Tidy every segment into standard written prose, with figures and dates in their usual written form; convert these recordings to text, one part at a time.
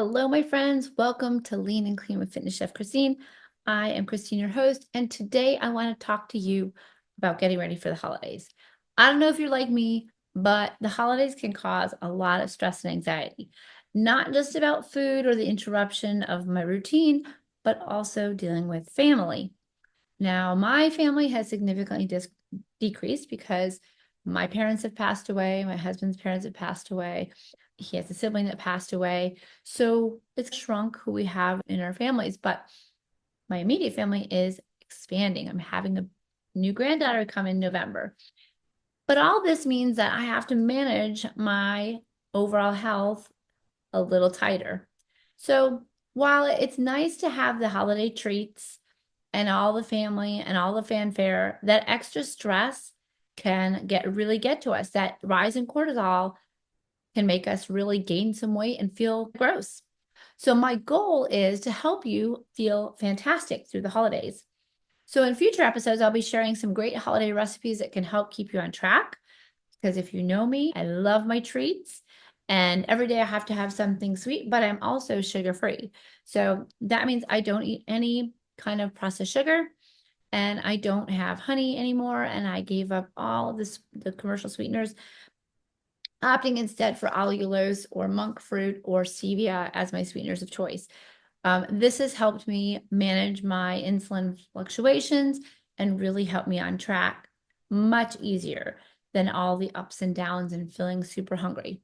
Hello, my friends. Welcome to Lean and Clean with Fitness Chef Christine. I am Christine, your host, and today I want to talk to you about getting ready for the holidays. I don't know if you're like me, but the holidays can cause a lot of stress and anxiety, not just about food or the interruption of my routine, but also dealing with family. Now, my family has significantly decreased because my parents have passed away, my husband's parents have passed away. He has a sibling that passed away. So it's shrunk who we have in our families, but my immediate family is expanding. I'm having a new granddaughter come in November. But all this means that I have to manage my overall health a little tighter. So while it's nice to have the holiday treats and all the family and all the fanfare, that extra stress can really get to us. That rise in cortisol can make us really gain some weight and feel gross. So my goal is to help you feel fantastic through the holidays. So in future episodes, I'll be sharing some great holiday recipes that can help keep you on track. Because if you know me, I love my treats. And every day I have to have something sweet, but I'm also sugar free. So that means I don't eat any kind of processed sugar and I don't have honey anymore. And I gave up all the commercial sweeteners, opting instead for allulose or monk fruit or stevia as my sweeteners of choice. This has helped me manage my insulin fluctuations and really help me on track much easier than all the ups and downs and feeling super hungry.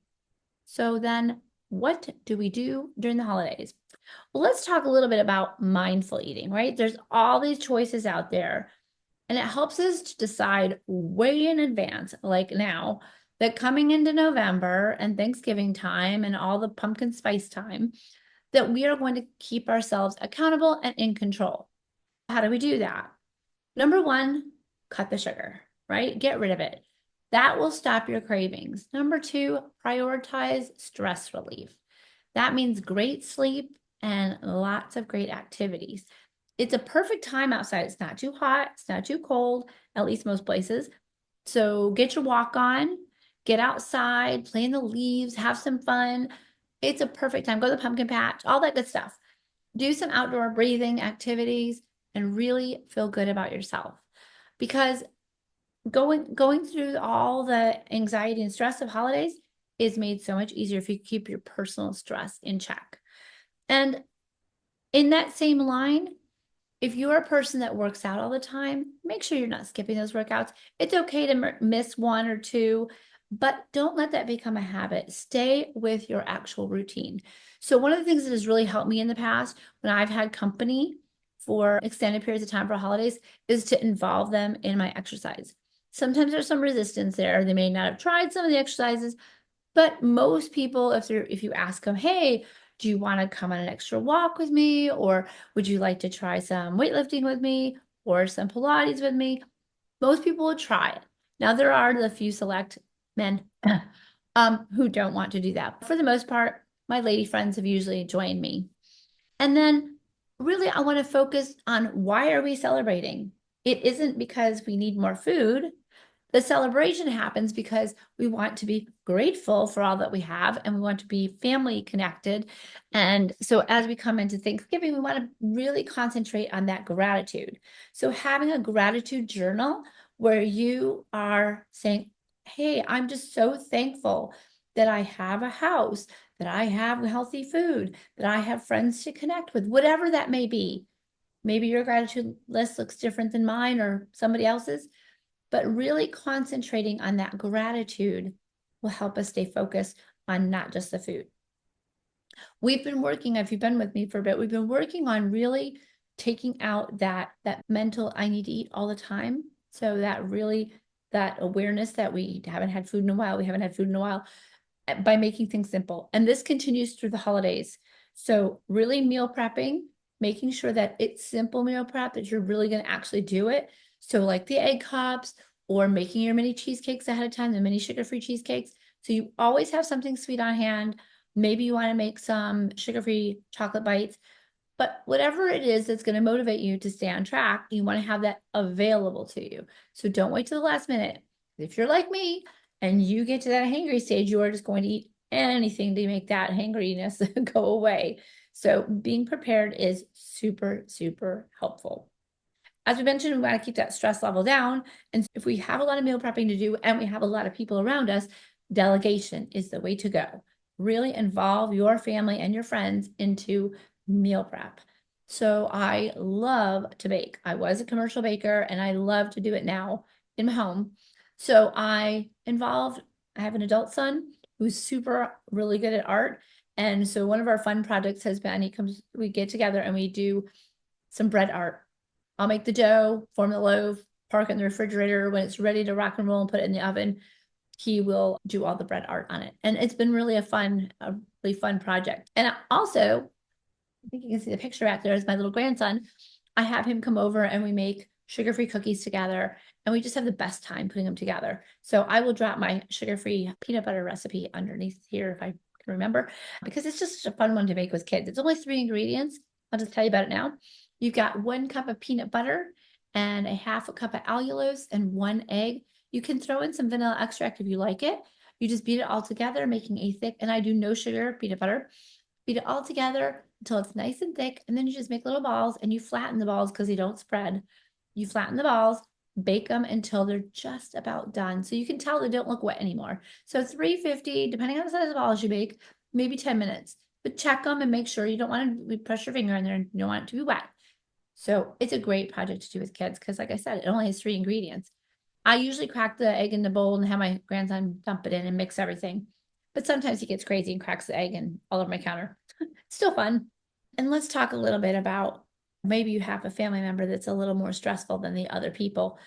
So then what do we do during the holidays? Well, let's talk a little bit about mindful eating, right? There's all these choices out there, and it helps us to decide way in advance, like now, that coming into November and Thanksgiving time and all the pumpkin spice time, that we are going to keep ourselves accountable and in control. How do we do that? Number one, cut the sugar, right? Get rid of it. That will stop your cravings. Number two, prioritize stress relief. That means great sleep and lots of great activities. It's a perfect time outside. It's not too hot, it's not too cold, at least most places. So get your walk on, get outside, play in the leaves, have some fun. It's a perfect time. Go to the pumpkin patch, all that good stuff. Do some outdoor breathing activities and really feel good about yourself. Because going through all the anxiety and stress of holidays is made so much easier if you keep your personal stress in check. And in that same line, if you're a person that works out all the time, make sure you're not skipping those workouts. It's okay to miss one or two, but don't let that become a habit. Stay with your actual routine. So one of the things that has really helped me in the past when I've had company for extended periods of time for holidays is to involve them in my exercise. Sometimes there's some resistance there. They may not have tried some of the exercises, but most people, if you ask them, hey, do you want to come on an extra walk with me? Or would you like to try some weightlifting with me or some Pilates with me? Most people would try it. Now, there are the few select men who don't want to do that. For the most part, my lady friends have usually joined me. And then really, I want to focus on why are we celebrating? It isn't because we need more food. The celebration happens because we want to be grateful for all that we have and we want to be family connected. And so as we come into Thanksgiving, we want to really concentrate on that gratitude. So having a gratitude journal where you are saying, hey, I'm just so thankful that I have a house, that I have healthy food, that I have friends to connect with, whatever that may be. Maybe your gratitude list looks different than mine or somebody else's, but really concentrating on that gratitude will help us stay focused on not just the food. We've been working, if you've been with me for a bit, we've been working on really taking out that mental, I need to eat all the time. So that awareness that we haven't had food in a while, by making things simple. And this continues through the holidays. So really meal prepping, making sure that it's simple meal prep, that you're really going to actually do it. So like the egg cups or making your mini cheesecakes ahead of time, the mini sugar-free cheesecakes. So you always have something sweet on hand. Maybe you want to make some sugar-free chocolate bites, but whatever it is that's going to motivate you to stay on track, you want to have that available to you. So don't wait till the last minute. If you're like me and you get to that hangry stage, you are just going to eat anything to make that hangriness go away. So being prepared is super, super helpful. As we mentioned, we want to keep that stress level down. And if we have a lot of meal prepping to do and we have a lot of people around us, delegation is the way to go. Really involve your family and your friends into meal prep. So I love to bake. I was a commercial baker and I love to do it now in my home. So I have an adult son who's super really good at art. And so one of our fun projects has been we get together and we do some bread art. I'll make the dough, form the loaf, park it in the refrigerator. When it's ready to rock and roll and put it in the oven, he will do all the bread art on it. And it's been really a really fun project. And also, I think you can see the picture back there is my little grandson. I have him come over and we make sugar-free cookies together and we just have the best time putting them together. So I will drop my sugar-free peanut butter recipe underneath here if I can remember, because it's just such a fun one to make with kids. It's only 3 ingredients. I'll just tell you about it now. You've got 1 cup of peanut butter and a half a cup of allulose and 1 egg. You can throw in some vanilla extract if you like it. You just beat it all together, making a thick, and I do no sugar peanut butter. Beat it all together until it's nice and thick, and then you just make little balls and you flatten the balls because they don't spread. You flatten the balls, bake them until they're just about done. So you can tell they don't look wet anymore. So 350, depending on the size of balls you bake, maybe 10 minutes. But check them and make sure you don't want to press your finger in there and you don't want it to be wet. So it's a great project to do with kids because, like I said, it only has 3 ingredients. I usually crack the egg in the bowl and have my grandson dump it in and mix everything. But sometimes he gets crazy and cracks the egg and all over my counter. Still fun. And let's talk a little bit about maybe you have a family member that's a little more stressful than the other people.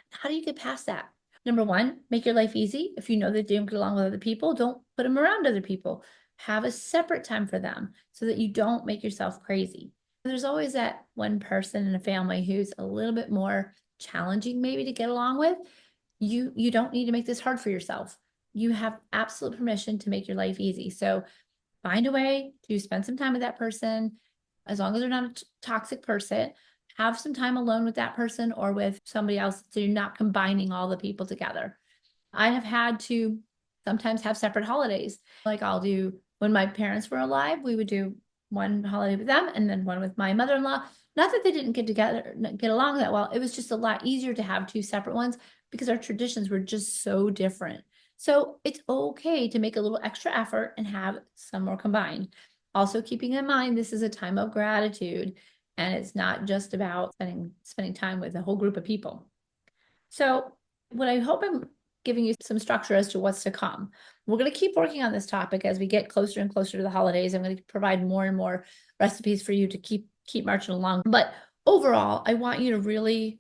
How do you get past that? Number 1, make your life easy. If you know that they don't get along with other people, don't put them around other people. Have a separate time for them so that you don't make yourself crazy. There's always that one person in a family who's a little bit more challenging maybe to get along with. You don't need to make this hard for yourself. You have absolute permission to make your life easy. So find a way to spend some time with that person, as long as they're not a toxic person. Have some time alone with that person or with somebody else so you're not combining all the people together. I have had to sometimes have separate holidays. Like I'll do when my parents were alive, we would do one holiday with them and then one with my mother-in-law. Not that they didn't get along that well. It was just a lot easier to have 2 separate ones because our traditions were just so different. So it's okay to make a little extra effort and have some more combined. Also keeping in mind, this is a time of gratitude and it's not just about spending time with a whole group of people. So what I hope I'm giving you some structure as to what's to come. We're going to keep working on this topic as we get closer and closer to the holidays. I'm going to provide more and more recipes for you to keep marching along. But overall, I want you to really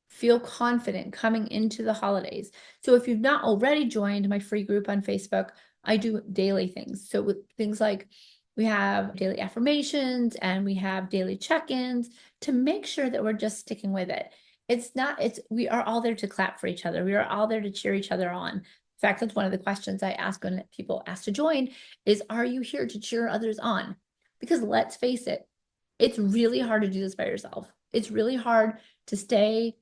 feel confident coming into the holidays. So if you've not already joined my free group on Facebook, I do daily things. So with things like we have daily affirmations and we have daily check-ins to make sure that we're just sticking with it. We are all there to clap for each other. We are all there to cheer each other on. In fact, that's one of the questions I ask when people ask to join is, are you here to cheer others on? Because let's face it, it's really hard to do this by yourself. It's really hard to stay,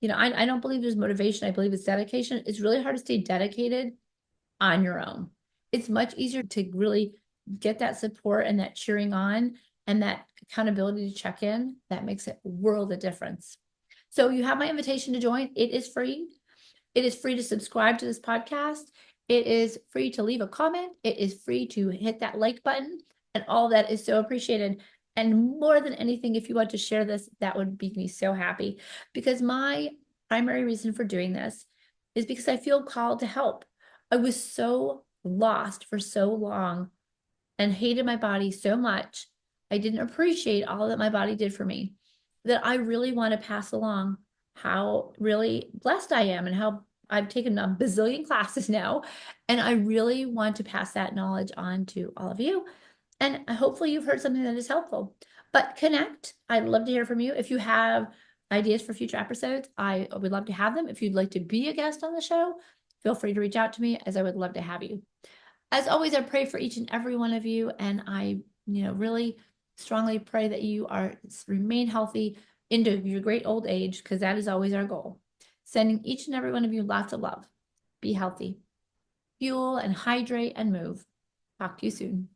I don't believe there's motivation. I believe it's dedication. It's really hard to stay dedicated on your own. It's much easier to really get that support and that cheering on and that accountability to check in. That makes a world of difference. So you have my invitation to join. It is free. It is free to subscribe to this podcast. It is free to leave a comment. It is free to hit that like button, and all that is so appreciated. And more than anything, if you want to share this, that would make me so happy, because my primary reason for doing this is because I feel called to help. I was so lost for so long and hated my body so much. I didn't appreciate all that my body did for me, that I really want to pass along how really blessed I am and how I've taken a bazillion classes now. And I really want to pass that knowledge on to all of you. And hopefully you've heard something that is helpful. But connect. I'd love to hear from you. If you have ideas for future episodes, I would love to have them. If you'd like to be a guest on the show, feel free to reach out to me, as I would love to have you. As always, I pray for each and every one of you. And I, really strongly pray that you remain healthy into your great old age, because that is always our goal. Sending each and every one of you lots of love. Be healthy. Fuel and hydrate and move. Talk to you soon.